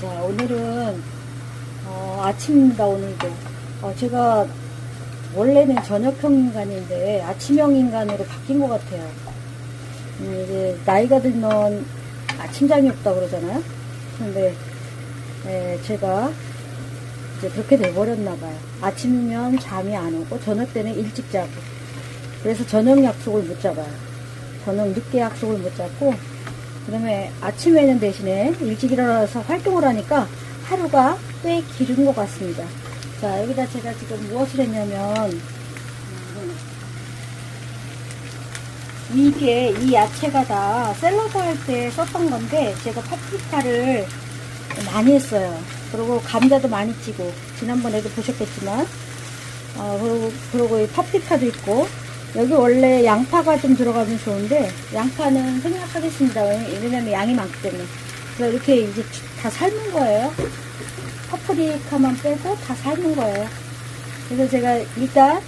자, 오늘은 아침입니다. 오늘도 제가 원래는 저녁형 인간인데 아침형 인간으로 바뀐 것 같아요. 이제 나이가 들면 아침잠이 없다 그러잖아요. 근데 제가 이제 그렇게 돼버렸나 봐요. 아침이면 잠이 안 오고 저녁 때는 일찍 자고, 그래서 저녁 약속을 못 잡아요. 저녁 늦게 약속을 못 잡고, 그다음에 아침에는 대신에 일찍 일어나서 활동을 하니까 하루가 꽤 길은 것 같습니다. 자, 여기다 제가 지금 무엇을 했냐면, 이게 이 야채가 다 샐러드 할 때 썼던 건데, 제가 파프리카를 많이 했어요. 그리고 감자도 많이 찌고, 지난번에도 보셨겠지만, 그리고 이 파프리카도 있고, 여기 원래 양파가 좀 들어가면 좋은데 양파는 생략하겠습니다. 왜냐면 양이 많기 때문에. 그래서 이렇게 이제 다 삶은 거예요. 파프리카만 빼고 다 삶은 거예요. 그래서 제가 일단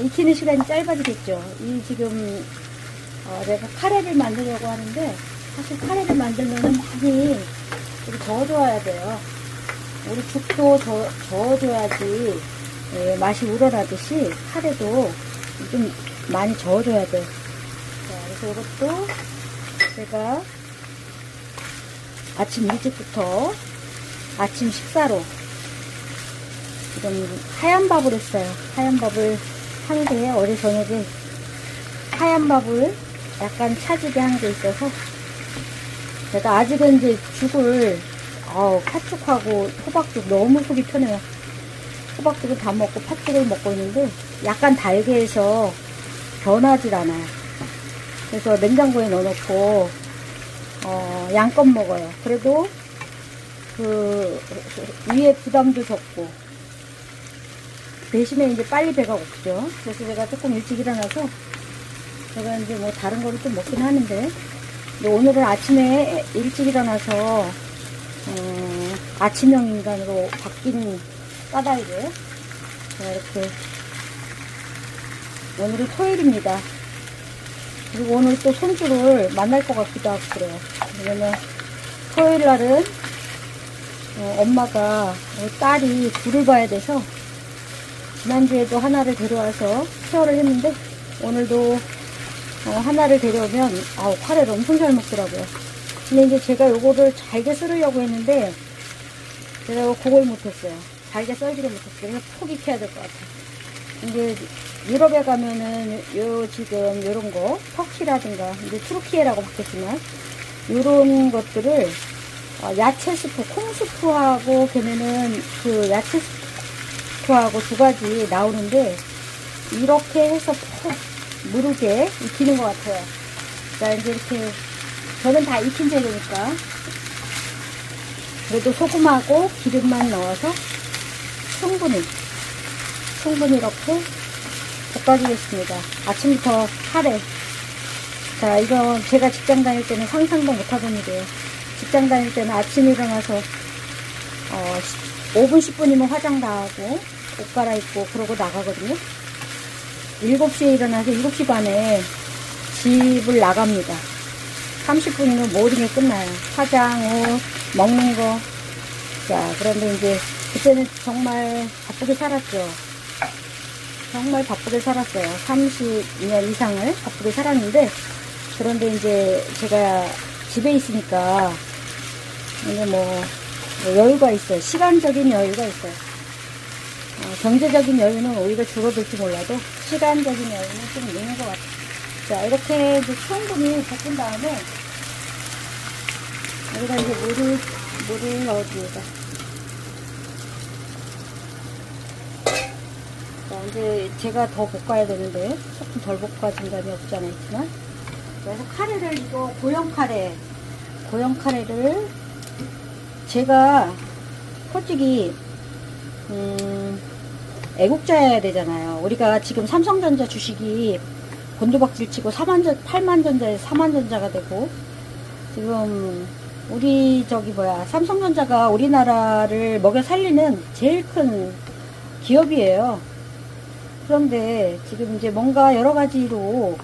익히는 시간이 짧아지겠죠. 이 지금 내가 카레를 만들려고 하는데, 사실 카레를 만들면은 많이 이렇게 저어줘야 돼요. 우리 죽도 저어줘야지 맛이 우러나듯이 카레도 좀 많이 저어줘야 돼. 자, 그래서 이것도 제가 아침 일찍부터 아침 식사로 지금 하얀 밥을 했어요. 하얀 밥을 한 게, 어제 저녁에 하얀 밥을 약간 차지게 한 게 있어서, 제가 아직은 이제 죽을 팥죽하고 호박죽 너무 속이 편해요. 호박죽을 다 먹고 팥죽을 먹고 있는데 약간 달게 해서 변하질 않아요. 그래서 냉장고에 넣어놓고 양껏 먹어요. 그래도 그 위에 부담도 적고, 대신에 이제 빨리 배가 고프죠. 그래서 제가 조금 일찍 일어나서 제가 이제 뭐 다른 거를 좀 먹긴 하는데, 오늘은 아침에 일찍 일어나서 아침형 인간으로 바뀐 까닭이에요. 이렇게 오늘은 토요일입니다. 그리고 오늘 또 손주를 만날 것 같기도 하고 그래요. 왜냐면 토요일 날은 엄마가 딸이 둘을 봐야 돼서, 지난주에도 하나를 데려와서 케어를 했는데 오늘도 하나를 데려오면 카레를 엄청 잘 먹더라고요. 근데 이제 제가 요거를 잘게 썰으려고 했는데 제가 그걸 못했어요. 잘게 썰지를 못했어요. 그래서 포기해야 될 것 같아요. 이제 유럽에 가면은 지금 요런 거, 터키라든가 이제 투르키예라고 바뀌었지만, 요런 것들을 야채 스프, 콩 스프하고 걔네는 그 야채 스프하고 두 가지 나오는데, 이렇게 해서 푹 무르게 익히는 것 같아요. 자, 이제 이렇게 저는 다 익힌 재료니까 그래도 소금하고 기름만 넣어서 충분히 이렇게 볶아주겠습니다. 아침부터 카레. 자, 이건 제가 직장 다닐 때는 상상도 못하던 일이에요. 직장 다닐 때는 아침에 일어나서 5분 10분이면 화장 다 하고 옷 갈아입고 그러고 나가거든요. 7시에 일어나서 7시 반에 집을 나갑니다. 30분이면 모든 게 끝나요. 화장, 옷, 먹는 거. 자, 그런데 이제 그때는 정말 바쁘게 살았죠. 정말 바쁘게 살았어요. 30년 이상을 바쁘게 살았는데, 그런데 이제 제가 집에 있으니까 이제 뭐 여유가 있어요. 시간적인 여유가 있어요. 경제적인 여유는 오히려 줄어들지 몰라도 시간적인 여유는 좀 있는 것 같아요. 자, 이렇게 이제 충분히 볶은 다음에 여기다 이제 물을 넣어줍니다. 자, 이제 제가 더 볶아야 되는데 조금 덜 볶아진 감이 없지 않아 있지만, 그래서 카레를, 이거 고형 카레를 제가 솔직히 애국자여야 되잖아요. 우리가 지금 삼성전자 주식이 곤두박질 치고 8만전자에서 4만전자가 되고, 지금 우리 삼성전자가 우리나라를 먹여 살리는 제일 큰 기업이에요. 그런데 지금 이제 뭔가 여러 가지로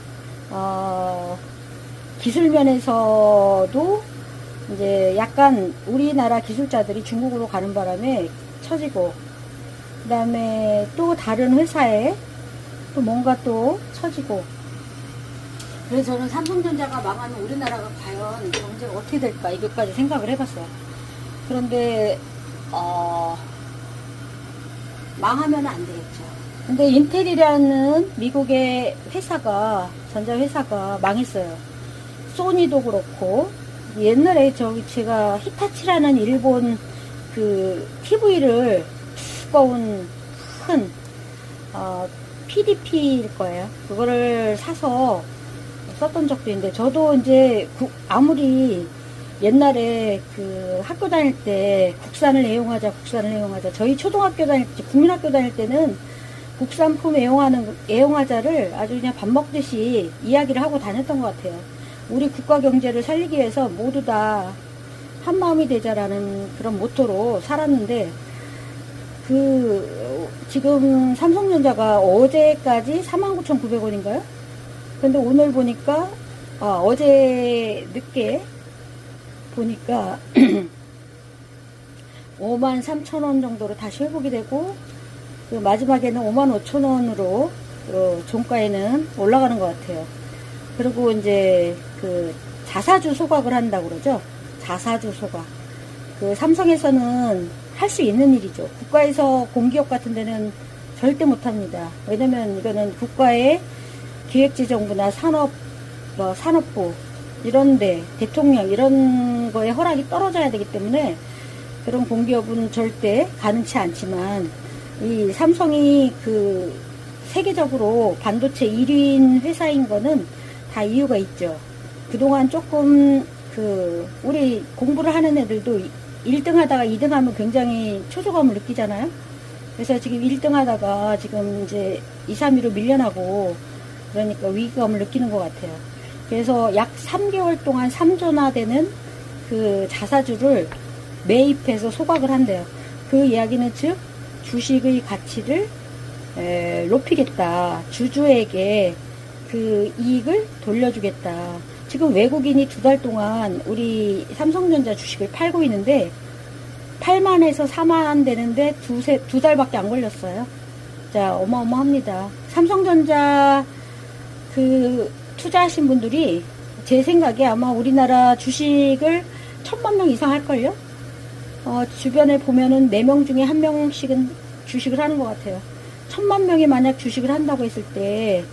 기술 면에서도 이제 약간 우리나라 기술자들이 중국으로 가는 바람에 처지고, 그 다음에 또 다른 회사에 또 뭔가 또 처지고. 그래서 저는 삼성전자가 망하면 우리나라가 과연 경제가 어떻게 될까 이것까지 생각을 해봤어요. 그런데 망하면 안 되겠죠. 근데 인텔이라는 미국의 회사가, 전자회사가 망했어요. 소니도 그렇고, 옛날에 제가 히타치라는 일본 그 TV를 두꺼운 큰 PDP일 거예요. 그거를 사서 썼던 적도 있는데, 저도 이제 아무리 옛날에 그 학교 다닐 때 국산을 애용하자, 저희 초등학교 다닐 때, 국민학교 다닐 때는 국산품 애용하자를 아주 그냥 밥 먹듯이 이야기를 하고 다녔던 것 같아요. 우리 국가 경제를 살리기 위해서 모두 다 한마음이 되자라는 그런 모토로 살았는데, 지금 삼성전자가 어제까지 49,900원인가요? 근데 오늘 보니까, 어제 늦게 보니까 53,000원 정도로 다시 회복이 되고, 그 마지막에는 55,000원으로 종가에는 올라가는 것 같아요. 그리고 이제 그 자사주 소각을 한다고 그러죠. 자사주 소각. 그 삼성에서는 할 수 있는 일이죠. 국가에서 공기업 같은 데는 절대 못 합니다. 왜냐면 이거는 국가의 기획재정부나 산업부 이런데, 대통령 이런 거에 허락이 떨어져야 되기 때문에 그런 공기업은 절대 가능치 않지만, 이 삼성이 그 세계적으로 반도체 1위인 회사인 거는 다 이유가 있죠. 그동안 조금 우리 공부를 하는 애들도 1등 하다가 2등 하면 굉장히 초조감을 느끼잖아요. 그래서 지금 1등 하다가 지금 이제 2, 3위로 밀려나고, 그러니까 위기감을 느끼는 것 같아요. 그래서 약 3개월 동안 3조나 되는 그 자사주를 매입해서 소각을 한대요. 그 이야기는 즉, 주식의 가치를 높이겠다. 주주에게 그 이익을 돌려주겠다. 지금 외국인이 2달 동안 우리 삼성전자 주식을 팔고 있는데, 8만에서 4만 되는데 2달밖에 안 걸렸어요. 자, 어마어마합니다. 삼성전자 투자하신 분들이 제 생각에 아마 우리나라 주식을 1000만 명 이상 할걸요? 주변에 보면은 4명 중에 1명씩은 주식을 하는 것 같아요. 1000만 명이 만약 주식을 한다고 했을 때,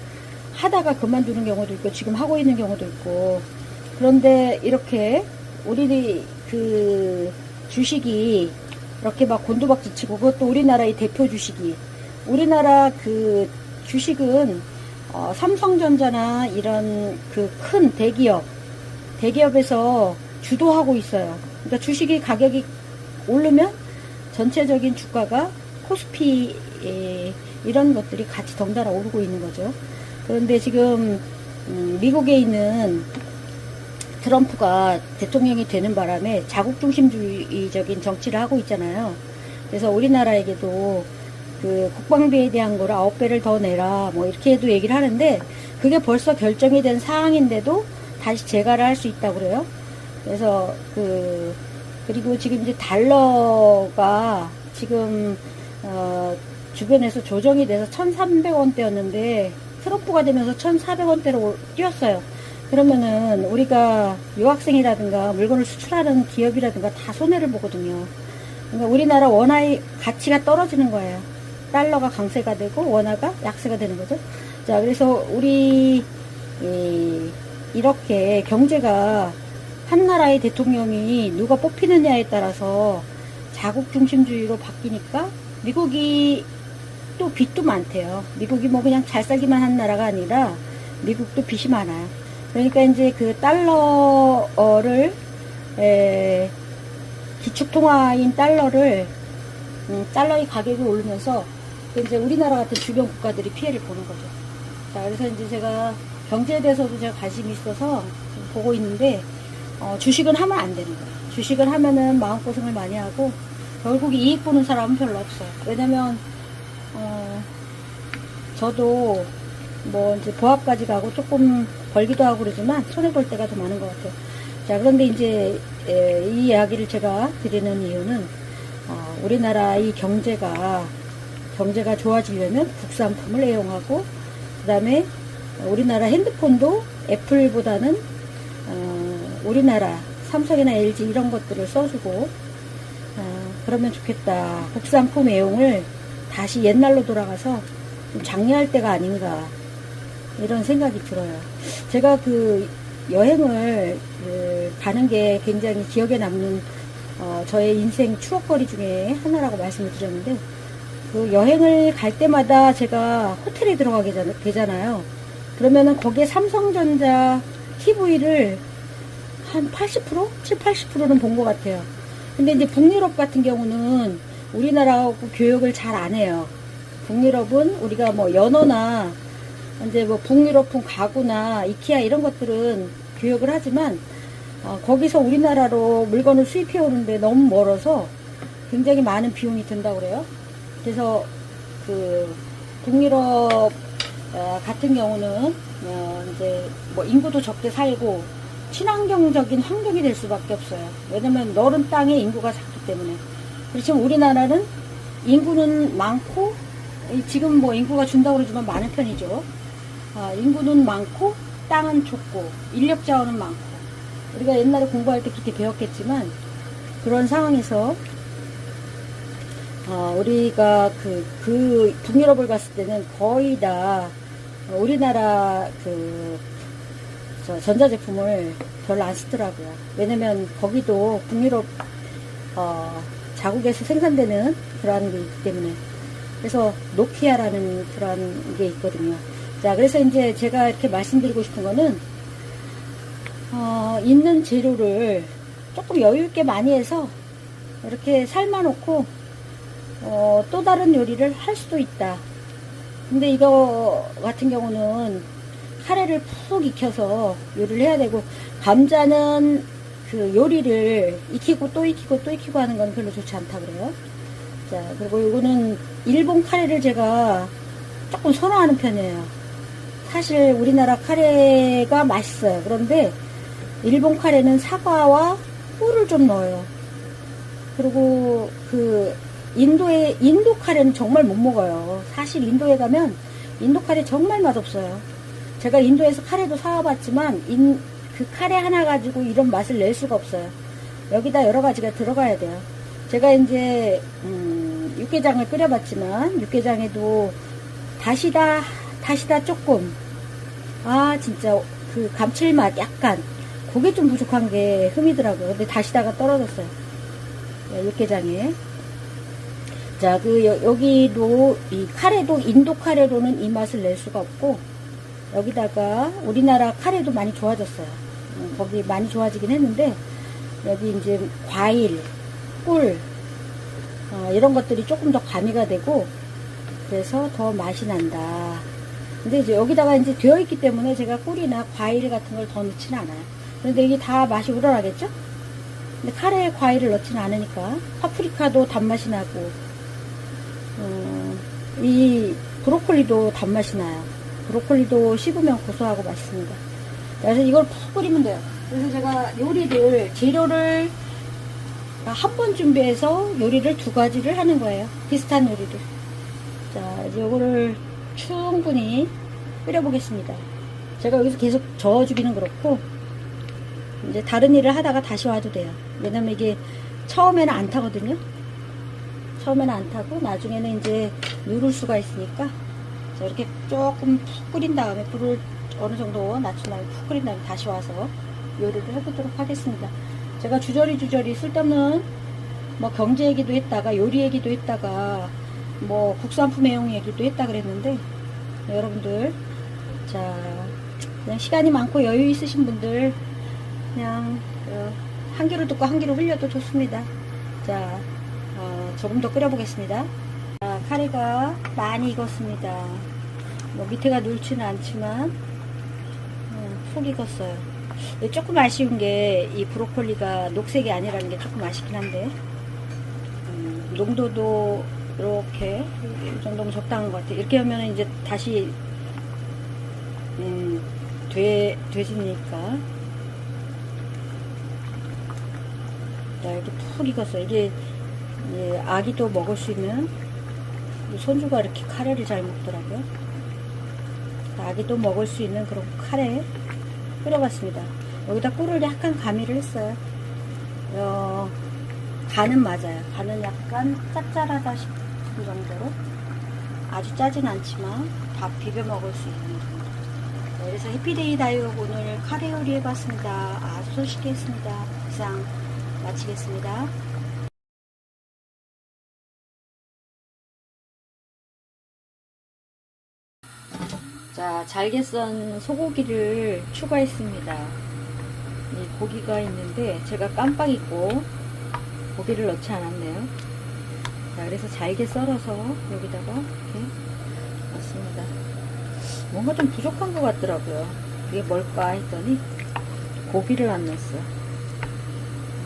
하다가 그만두는 경우도 있고, 지금 하고 있는 경우도 있고, 그런데 이렇게 우리 주식이 이렇게 막 곤두박질치고, 그것도 우리나라의 대표 주식이, 우리나라 주식은 삼성전자나 이런 큰 대기업에서 주도하고 있어요. 그러니까 주식이 가격이 오르면 전체적인 주가가 코스피 이런 것들이 같이 덩달아 오르고 있는 거죠. 그런데 지금 미국에 있는 트럼프가 대통령이 되는 바람에 자국중심주의적인 정치를 하고 있잖아요. 그래서 우리나라에게도 국방비에 대한 거를 9배를 더 내라 뭐 이렇게도 얘기를 하는데, 그게 벌써 결정이 된 사항인데도 다시 재가를 할 수 있다고 그래요. 그래서 그리고 지금 이제 달러가 지금 주변에서 조정이 돼서 1,300원대였는데 트럼프가 되면서 1,400원대로 뛰었어요. 그러면은 우리가 유학생이라든가 물건을 수출하는 기업이라든가 다 손해를 보거든요. 그러니까 우리나라 원화의 가치가 떨어지는 거예요. 달러가 강세가 되고 원화가 약세가 되는 거죠. 자, 그래서 우리 이렇게 경제가 한 나라의 대통령이 누가 뽑히느냐에 따라서 자국중심주의로 바뀌니까 미국이 또 빚도 많대요. 미국이 뭐 그냥 잘 살기만 한 나라가 아니라 미국도 빚이 많아요. 그러니까 이제 그 달러를 기축통화인 달러의 가격이 오르면서 이제 우리나라 같은 주변 국가들이 피해를 보는 거죠. 자, 그래서 이제 제가 경제에 대해서도 제가 관심이 있어서 보고 있는데, 주식은 하면 안 되는 거예요. 주식을 하면은 마음고생을 많이 하고 결국 이익 보는 사람은 별로 없어요. 왜냐면 저도 뭐 이제 보합까지 가고 조금 벌기도 하고 그러지만 손해볼 때가 더 많은 것 같아요. 자, 그런데 이제 이 이야기를 제가 드리는 이유는 우리나라 이 경제가 좋아지려면 국산품을 애용하고, 그 다음에 우리나라 핸드폰도 애플보다는 우리나라 삼성이나 LG 이런 것들을 써주고, 그러면 좋겠다. 국산품 애용을 다시 옛날로 돌아가서 좀 장려할 때가 아닌가, 이런 생각이 들어요. 제가 그 여행을 가는 게 굉장히 기억에 남는 저의 인생 추억거리 중에 하나라고 말씀을 드렸는데, 그 여행을 갈 때마다 제가 호텔에 들어가게 되잖아요. 그러면은 거기에 삼성전자 TV를 한 80%? 7, 80%는 본 것 같아요. 근데 이제 북유럽 같은 경우는 우리나라하고 교육을 잘 안 해요. 북유럽은 우리가 뭐 연어나 이제 뭐 북유럽풍 가구나 이케아 이런 것들은 교육을 하지만 거기서 우리나라로 물건을 수입해 오는데 너무 멀어서 굉장히 많은 비용이 든다고 그래요. 그래서 그 북유럽 같은 경우는 이제 뭐 인구도 적게 살고 친환경적인 환경이 될 수밖에 없어요. 왜냐면 너른 땅에 인구가 작기 때문에. 그렇지만 우리나라는 인구는 많고, 지금 뭐 인구가 준다고 그러지만 많은 편이죠. 인구는 많고 땅은 좁고 인력 자원은 많고, 우리가 옛날에 공부할 때 그렇게 배웠겠지만, 그런 상황에서 우리가 그 북유럽을 갔을 때는 거의 다 우리나라 전자제품을 별로 안 쓰더라고요. 왜냐면 거기도 북유럽 자국에서 생산되는 그러한 게 있기 때문에. 그래서 노키아라는 그런 게 있거든요. 자, 그래서 이제 제가 이렇게 말씀드리고 싶은 거는 있는 재료를 조금 여유 있게 많이 해서 이렇게 삶아 놓고 또 다른 요리를 할 수도 있다. 근데 이거 같은 경우는 카레를 푹 익혀서 요리를 해야 되고, 감자는 그 요리를 익히고 또 익히고 또 익히고 하는 건 별로 좋지 않다 그래요. 자, 그리고 이거는 일본 카레를 제가 조금 선호하는 편이에요. 사실 우리나라 카레가 맛있어요. 그런데 일본 카레는 사과와 꿀을 좀 넣어요. 그리고 인도 카레는 정말 못 먹어요. 사실 인도에 가면 인도 카레 정말 맛없어요. 제가 인도에서 카레도 사와봤지만 그 카레 하나 가지고 이런 맛을 낼 수가 없어요. 여기다 여러 가지가 들어가야 돼요. 제가 이제 육개장을 끓여봤지만 육개장에도 다시다 조금, 진짜 그 감칠맛 약간 그게 좀 부족한 게 흠이더라고요. 근데 다시다가 떨어졌어요. 육개장에. 자, 여기도 이 카레도 인도 카레로는 이 맛을 낼 수가 없고, 여기다가 우리나라 카레도 많이 좋아졌어요. 거기 많이 좋아지긴 했는데, 여기 이제 과일, 꿀, 이런 것들이 조금 더 가미가 되고, 그래서 더 맛이 난다. 근데 이제 여기다가 이제 되어 있기 때문에 제가 꿀이나 과일 같은 걸 더 넣지는 않아요. 그런데 이게 다 맛이 우러나겠죠? 근데 카레에 과일을 넣지는 않으니까. 파프리카도 단맛이 나고, 이 브로콜리도 단맛이 나요. 브로콜리도 씹으면 고소하고 맛있습니다. 그래서 이걸 푹 끓이면 돼요. 그래서 제가 재료를 한 번 준비해서 요리를 두 가지를 하는 거예요. 비슷한 요리를. 자, 이제 요거를 충분히 끓여보겠습니다. 제가 여기서 계속 저어주기는 그렇고, 이제 다른 일을 하다가 다시 와도 돼요. 왜냐면 이게 처음에는 안 타거든요. 처음에는 안 타고 나중에는 이제 누를 수가 있으니까, 자, 이렇게 조금 푹 끓인 다음에 불을 어느 정도 낮춘 다음에 푹 끓인 다음에 다시 와서 요리를 해보도록 하겠습니다. 제가 주저리 쓸데없는 뭐 경제 얘기도 했다가 요리 얘기도 했다가 뭐 국산품 애용 얘기도 했다 그랬는데, 여러분들, 자, 그냥 시간이 많고 여유 있으신 분들 그냥 한 귀로 듣고 한 귀로 흘려도 좋습니다. 자, 조금 더 끓여보겠습니다. 자, 카레가 많이 익었습니다. 뭐 밑에가 눌지는 않지만 푹 익었어요. 조금 아쉬운 게 이 브로콜리가 녹색이 아니라는 게 조금 아쉽긴 한데, 농도도 이렇게 이 정도면 적당한 것 같아요. 이렇게 하면 이제 다시 되지니까. 자, 이렇게 푹 익었어요. 이게 아기도 먹을 수 있는, 손주가 이렇게 카레를 잘 먹더라고요. 아기도 먹을 수 있는 그런 카레 끓여봤습니다. 여기다 꿀을 약간 가미를 했어요. 간은 맞아요. 간은 약간 짭짤하다 싶은 정도로, 아주 짜진 않지만 밥 비벼 먹을 수 있는 정도. 네, 그래서 해피데이 다이어트 오늘 카레 요리 해봤습니다. 아주 손쉽게 했습니다. 이상 마치겠습니다. 자, 잘게 썬 소고기를 추가했습니다. 이 고기가 있는데 제가 깜빡 잊고 고기를 넣지 않았네요. 자, 그래서 잘게 썰어서 여기다가 이렇게 넣습니다. 뭔가 좀 부족한 것 같더라고요. 이게 뭘까 했더니 고기를 안 넣었어요.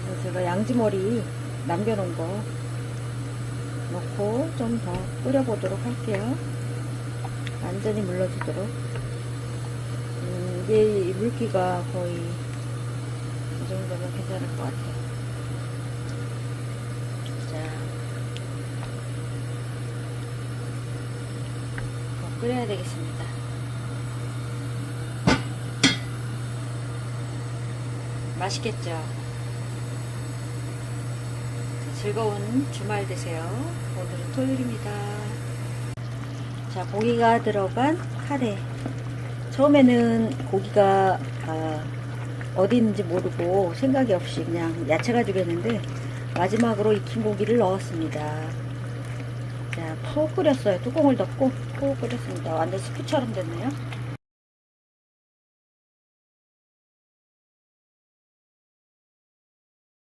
그래서 제가 양지머리 남겨놓은 거 넣고 좀 더 끓여보도록 할게요. 완전히 물러주도록. 이게 물기가 거의 이 정도면 괜찮을 것 같아요. 자, 더 끓여야 되겠습니다. 맛있겠죠? 즐거운 주말 되세요. 오늘은 토요일입니다. 자, 고기가 들어간 카레. 처음에는 고기가 어디 있는지 모르고 생각이 없이 그냥 야채 가지고 했는데 마지막으로 익힌 고기를 넣었습니다. 자, 푹 끓였어요. 뚜껑을 덮고 푹 끓였습니다. 완전 스프처럼 됐네요.